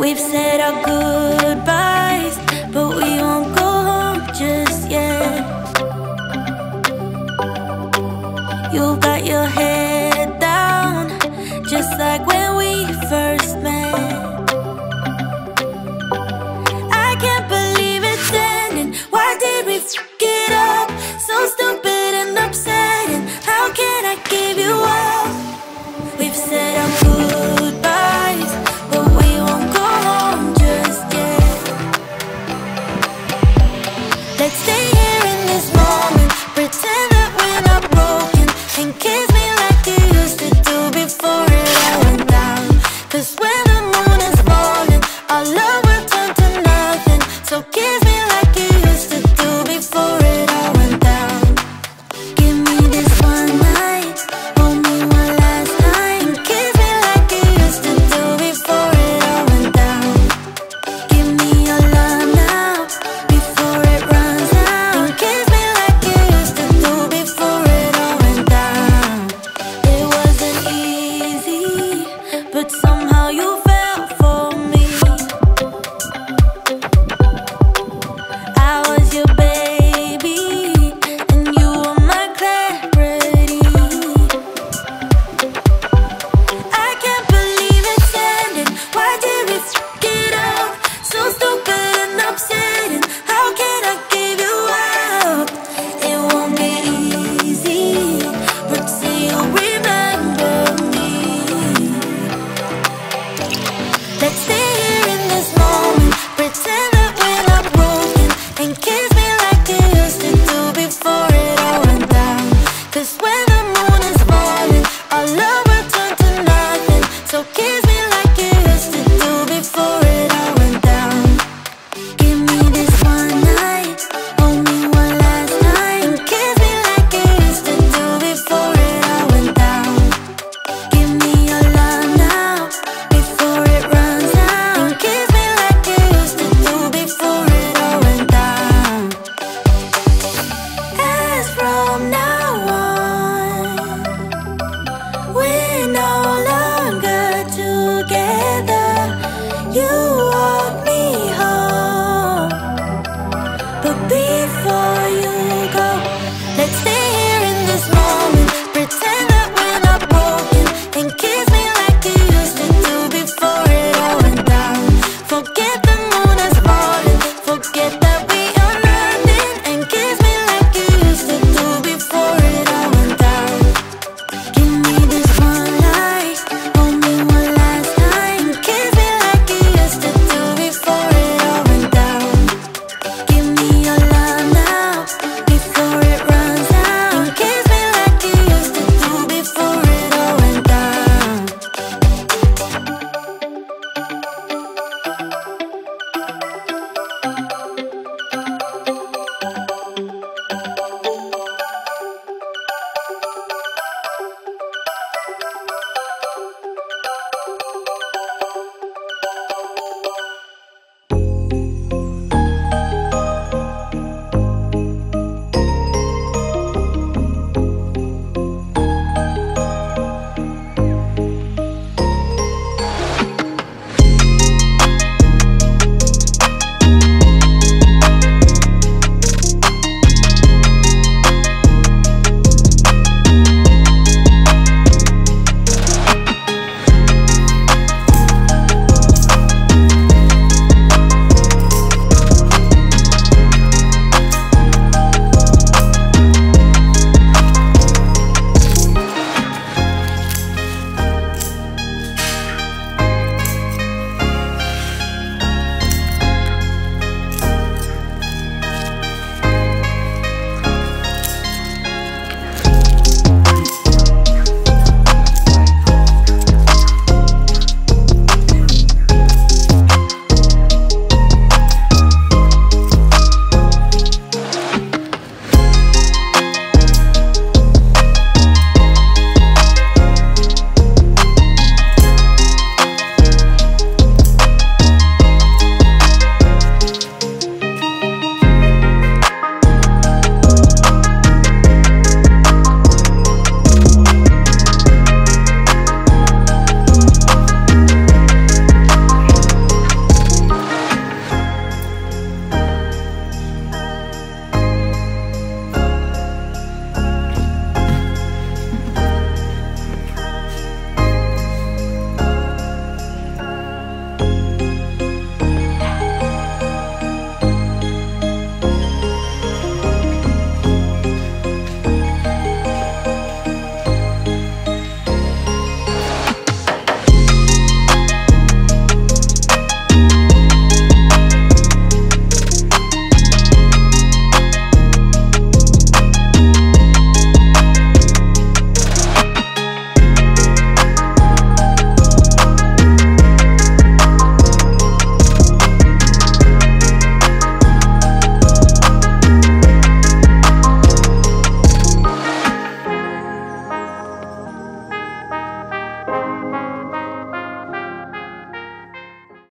We've said our goodbyes, but we won't go home just yet. You got your head down, just like when we first met. I can't believe it's ending. Why did we f it up? So stupid and upsetting. How can I give you up? We've said our goodbyes, but we won't go home just yet. Let's stay here in this moment, pretend that we're not broken, and kiss me like you used to do before it all went down. 'Cause when the moon is falling, our love will turn to nothing. So kiss me like you used to do before it all went down. Give me this one night, hold me one last time, kiss me like you used to do before it all went down. Give me your love now, before it runs out, and kiss me like you used to do before it all went down. It wasn't easy, but somehow you fell for me. I was your baby, and you were my clarity. I can't believe it's ending. Why did we f it up? So stupid and upsetting. How can I give you up? It won't be easy, but say you'll remember me. Let's stay